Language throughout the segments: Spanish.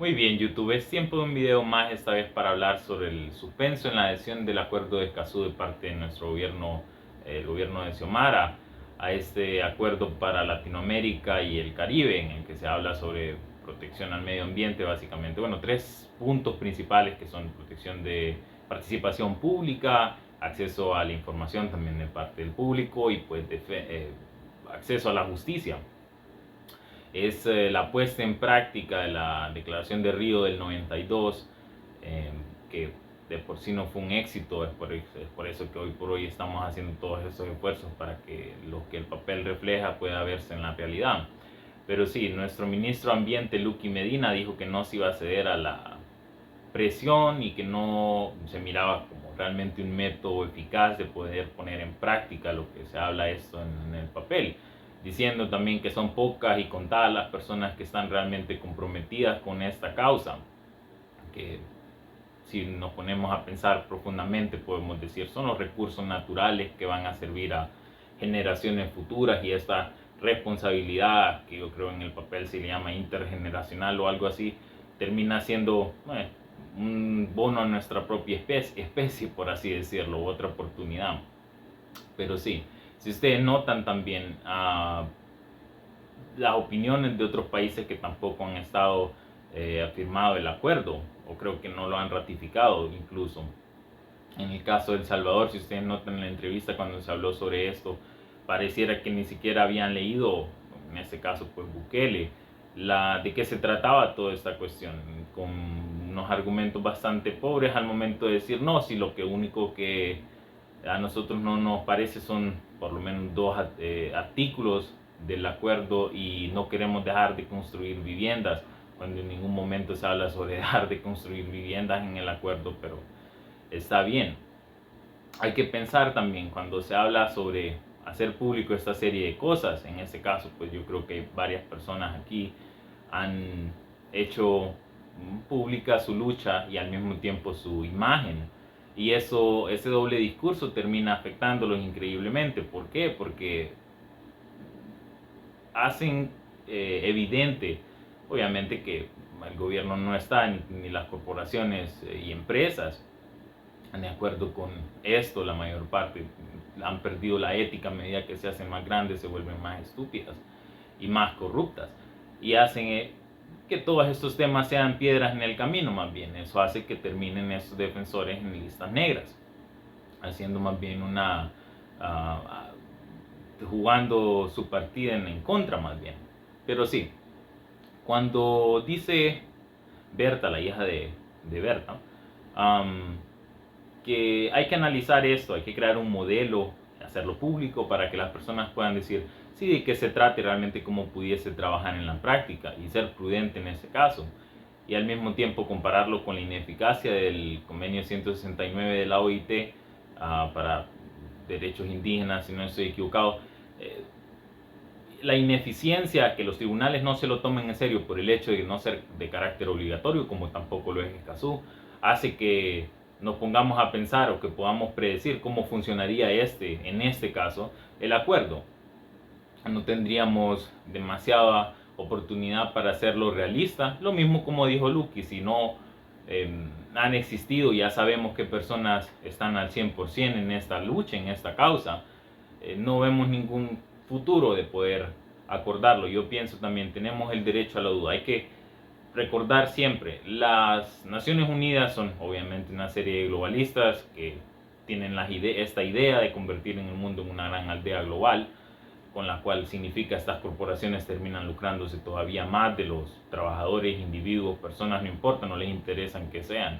Muy bien, YouTube, es tiempo de un video más, esta vez para hablar sobre el suspenso en la adhesión del Acuerdo de Escazú de parte de nuestro gobierno, el gobierno de Xiomara, a este acuerdo para Latinoamérica y el Caribe, en el que se habla sobre protección al medio ambiente, básicamente. Bueno, tres puntos principales que son protección de participación pública, acceso a la información también de parte del público y pues acceso a la justicia. Es la puesta en práctica de la Declaración de Río del 92, que de por sí no fue un éxito. Es por eso que hoy por hoy estamos haciendo todos esos esfuerzos para que lo que el papel refleja pueda verse en la realidad. Pero sí, nuestro ministro de Ambiente, Lucky Medina, dijo que no se iba a ceder a la presión y que no se miraba como realmente un método eficaz de poder poner en práctica lo que se habla esto en el papel, diciendo también que son pocas y contadas las personas que están realmente comprometidas con esta causa, que si nos ponemos a pensar profundamente podemos decir son los recursos naturales que van a servir a generaciones futuras, y esta responsabilidad, que yo creo en el papel se le llama intergeneracional o algo así, termina siendo un bono a nuestra propia especie, por así decirlo, otra oportunidad. Pero sí, si ustedes notan también las opiniones de otros países que tampoco han estado firmado el acuerdo, o creo que no lo han ratificado incluso. En el caso de El Salvador, si ustedes notan en la entrevista cuando se habló sobre esto, pareciera que ni siquiera habían leído, en este caso pues Bukele, de qué se trataba toda esta cuestión, con unos argumentos bastante pobres al momento de decir no, si lo que único que a nosotros no nos parece son por lo menos dos artículos del acuerdo, y no queremos dejar de construir viviendas, cuando en ningún momento se habla sobre dejar de construir viviendas en el acuerdo. Pero está bien. Hay que pensar también cuando se habla sobre hacer público esta serie de cosas. En este caso, pues yo creo que varias personas aquí han hecho pública su lucha y al mismo tiempo su imagen. Y eso, ese doble discurso termina afectándolos increíblemente. ¿Por qué? Porque hacen evidente, obviamente, que el gobierno no está, ni las corporaciones y empresas, de acuerdo con esto. La mayor parte han perdido la ética. A medida que se hacen más grandes se vuelven más estúpidas y más corruptas, y hacen que todos estos temas sean piedras en el camino. Más bien eso hace que terminen estos defensores en listas negras, haciendo más bien jugando su partida en contra más bien. Pero sí, cuando dice Berta, la hija de Berta, que hay que analizar esto, hay que crear un modelo, hacerlo público para que las personas puedan decir sí, de qué se trata y realmente cómo pudiese trabajar en la práctica, y ser prudente en ese caso, y al mismo tiempo compararlo con la ineficacia del convenio 169 de la OIT para derechos indígenas, si no estoy equivocado. La ineficiencia, que los tribunales no se lo tomen en serio por el hecho de no ser de carácter obligatorio, como tampoco lo es Escazú, hace que nos pongamos a pensar o que podamos predecir cómo funcionaría en este caso, el acuerdo. No tendríamos demasiada oportunidad para hacerlo realista. Lo mismo como dijo Lucky, si no han existido, ya sabemos qué personas están al 100% en esta lucha, en esta causa. No vemos ningún futuro de poder acordarlo. Yo pienso también, tenemos el derecho a la duda. Hay que recordar siempre, las Naciones Unidas son obviamente una serie de globalistas que tienen esta idea de convertir en el mundo en una gran aldea global, con la cual significa estas corporaciones terminan lucrándose todavía más de los trabajadores, individuos, personas, no importa, no les interesan que sean.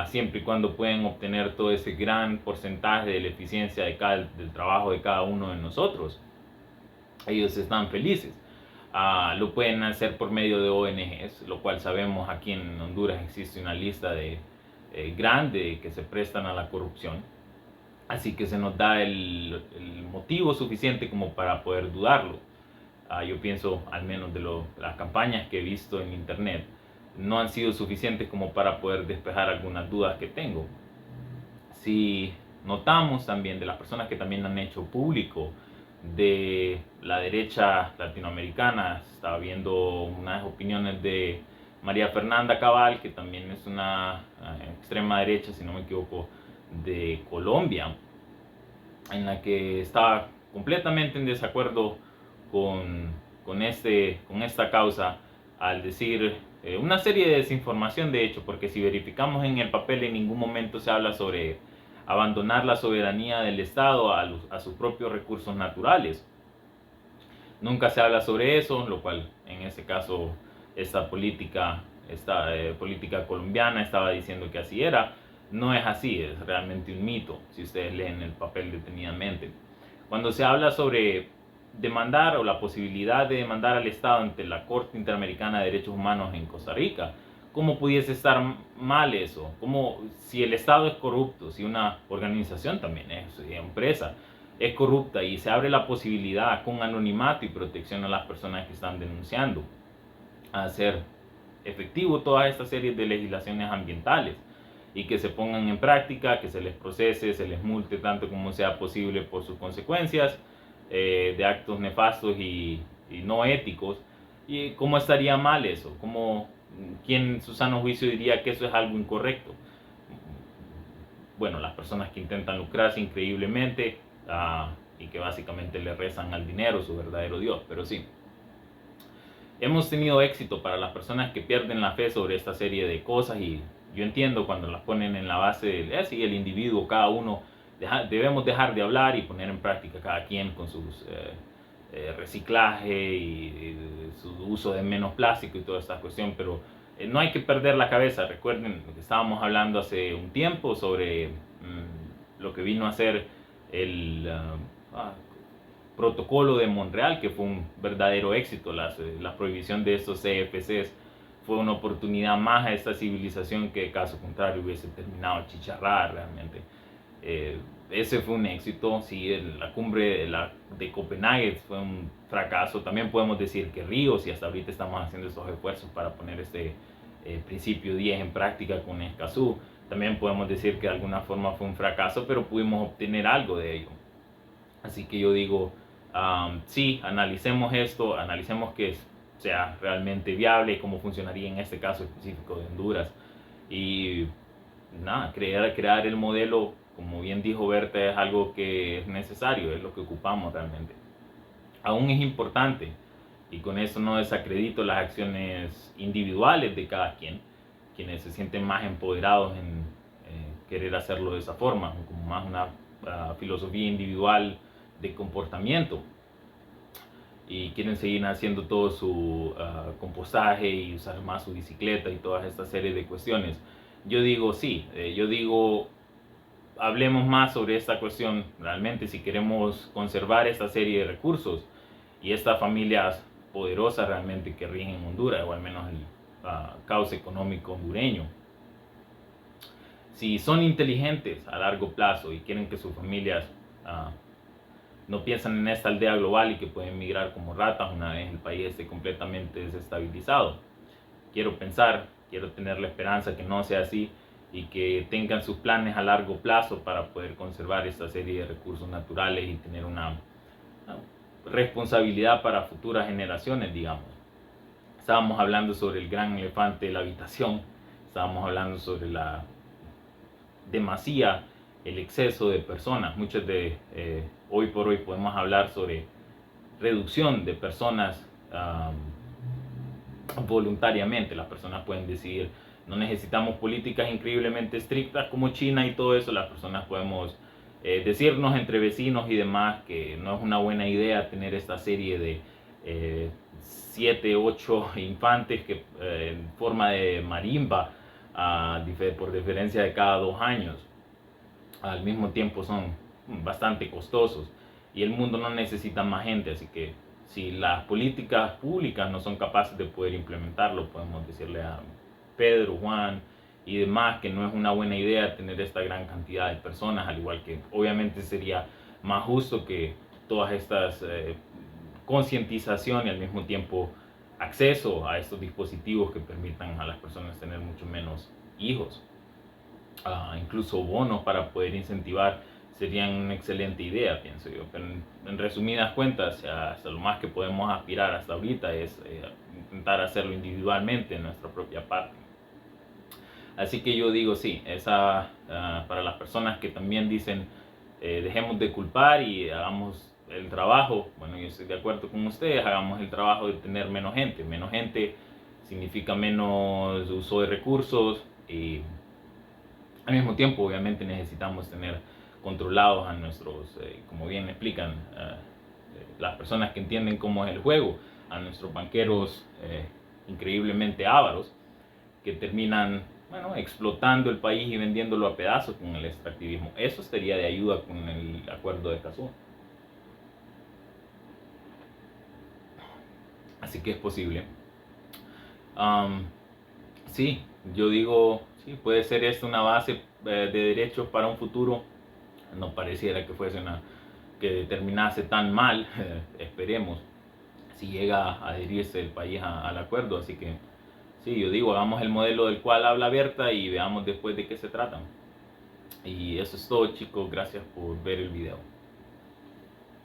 Siempre y cuando pueden obtener todo ese gran porcentaje de la eficiencia del trabajo de cada uno de nosotros, ellos están felices. Lo pueden hacer por medio de ONGs, lo cual sabemos aquí en Honduras existe una lista grande que se prestan a la corrupción. Así que se nos da el motivo suficiente como para poder dudarlo. Yo pienso, al menos de las campañas que he visto en internet, no han sido suficientes como para poder despejar algunas dudas que tengo. Si notamos también de las personas que también han hecho público de la derecha latinoamericana, estaba viendo unas opiniones de María Fernanda Cabal, que también es una extrema derecha, si no me equivoco, de Colombia, en la que estaba completamente en desacuerdo con esta causa al decir una serie de desinformación, de hecho, porque si verificamos en el papel en ningún momento se habla sobre abandonar la soberanía del Estado a sus propios recursos naturales. Nunca se habla sobre eso, lo cual en ese caso esta política colombiana estaba diciendo que así era. No es así, es realmente un mito, si ustedes leen el papel detenidamente. Cuando se habla sobre demandar o la posibilidad de demandar al Estado ante la Corte Interamericana de Derechos Humanos en Costa Rica, ¿cómo pudiese estar mal eso? ¿Cómo, si el Estado es corrupto, si una organización también es empresa, es corrupta y se abre la posibilidad con anonimato y protección a las personas que están denunciando a hacer efectivo toda esta serie de legislaciones ambientales y que se pongan en práctica, que se les procese, se les multe tanto como sea posible por sus consecuencias de actos nefastos y no éticos? ¿Y cómo estaría mal eso? ¿Quién en su sano juicio diría que eso es algo incorrecto? Bueno, las personas que intentan lucrarse increíblemente y que básicamente le rezan al dinero, su verdadero Dios, pero sí. Hemos tenido éxito para las personas que pierden la fe sobre esta serie de cosas, y yo entiendo cuando las ponen en la base de sí, el individuo, cada uno, debemos dejar de hablar y poner en práctica cada quien con sus reciclaje y su uso de menos plástico y toda esta cuestión, pero no hay que perder la cabeza. Recuerden lo que estábamos hablando hace un tiempo sobre lo que vino a ser el protocolo de Montreal, que fue un verdadero éxito. La prohibición de estos CFCs fue una oportunidad más a esta civilización que, caso contrario, hubiese terminado chicharrada realmente. Ese fue un éxito. Sí, la cumbre de Copenhague fue un fracaso. También podemos decir que Río, si hasta ahorita estamos haciendo estos esfuerzos para poner este principio 10 en práctica con Escazú, también podemos decir que de alguna forma fue un fracaso, pero pudimos obtener algo de ello. Así que yo digo, sí, analicemos esto, analicemos que sea realmente viable, cómo funcionaría en este caso específico de Honduras. Y nada, crear el modelo, como bien dijo Berta, es algo que es necesario, es lo que ocupamos realmente. Aún es importante, y con eso no desacredito las acciones individuales de cada quien, quienes se sienten más empoderados en querer hacerlo de esa forma, como más una filosofía individual de comportamiento, y quieren seguir haciendo todo su compostaje y usar más su bicicleta y toda esta serie de cuestiones. Yo digo sí, yo digo hablemos más sobre esta cuestión realmente si queremos conservar esta serie de recursos y estas familias poderosas realmente que rigen Honduras, o al menos el caos económico hondureño. Si son inteligentes a largo plazo y quieren que sus familias no piensan en esta aldea global y que pueden migrar como ratas una vez el país esté completamente desestabilizado. Quiero tener la esperanza que no sea así y que tengan sus planes a largo plazo para poder conservar esta serie de recursos naturales y tener una responsabilidad para futuras generaciones, digamos. Estábamos hablando sobre el gran elefante de la habitación, estábamos hablando sobre la demasía, el exceso de personas. Muchos de hoy por hoy podemos hablar sobre reducción de personas voluntariamente. Las personas pueden decidir, no necesitamos políticas increíblemente estrictas como China y todo eso. Las personas podemos decirnos entre vecinos y demás que no es una buena idea tener esta serie de 7, 8 infantes que en forma de marimba por diferencia de cada 2 años. Al mismo tiempo son bastante costosos y el mundo no necesita más gente, así que si las políticas públicas no son capaces de poder implementarlo, podemos decirle a Pedro, Juan y demás que no es una buena idea tener esta gran cantidad de personas, al igual que obviamente sería más justo que todas estas concientización y al mismo tiempo acceso a estos dispositivos que permitan a las personas tener mucho menos hijos. Incluso bonos para poder incentivar serían una excelente idea, pienso yo. Pero en resumidas cuentas, hasta lo más que podemos aspirar hasta ahorita es intentar hacerlo individualmente en nuestra propia parte. Así que yo digo sí, para las personas que también dicen dejemos de culpar y hagamos el trabajo, bueno, yo estoy de acuerdo con ustedes, hagamos el trabajo de tener menos gente. Menos gente significa menos uso de recursos y al mismo tiempo obviamente necesitamos tener controlados a nuestros, como bien explican las personas que entienden cómo es el juego, a nuestros banqueros increíblemente ávaros que terminan, bueno, explotando el país y vendiéndolo a pedazos con el extractivismo. Eso sería de ayuda con el acuerdo de Escazú. Así que es posible. Sí, yo digo, sí, puede ser esto una base de derechos para un futuro. No pareciera que fuese que terminase tan mal, esperemos, si llega a adherirse el país al acuerdo. Así que sí, yo digo, hagamos el modelo del cual habla Berta y veamos después de qué se trata. Y eso es todo, chicos, gracias por ver el video.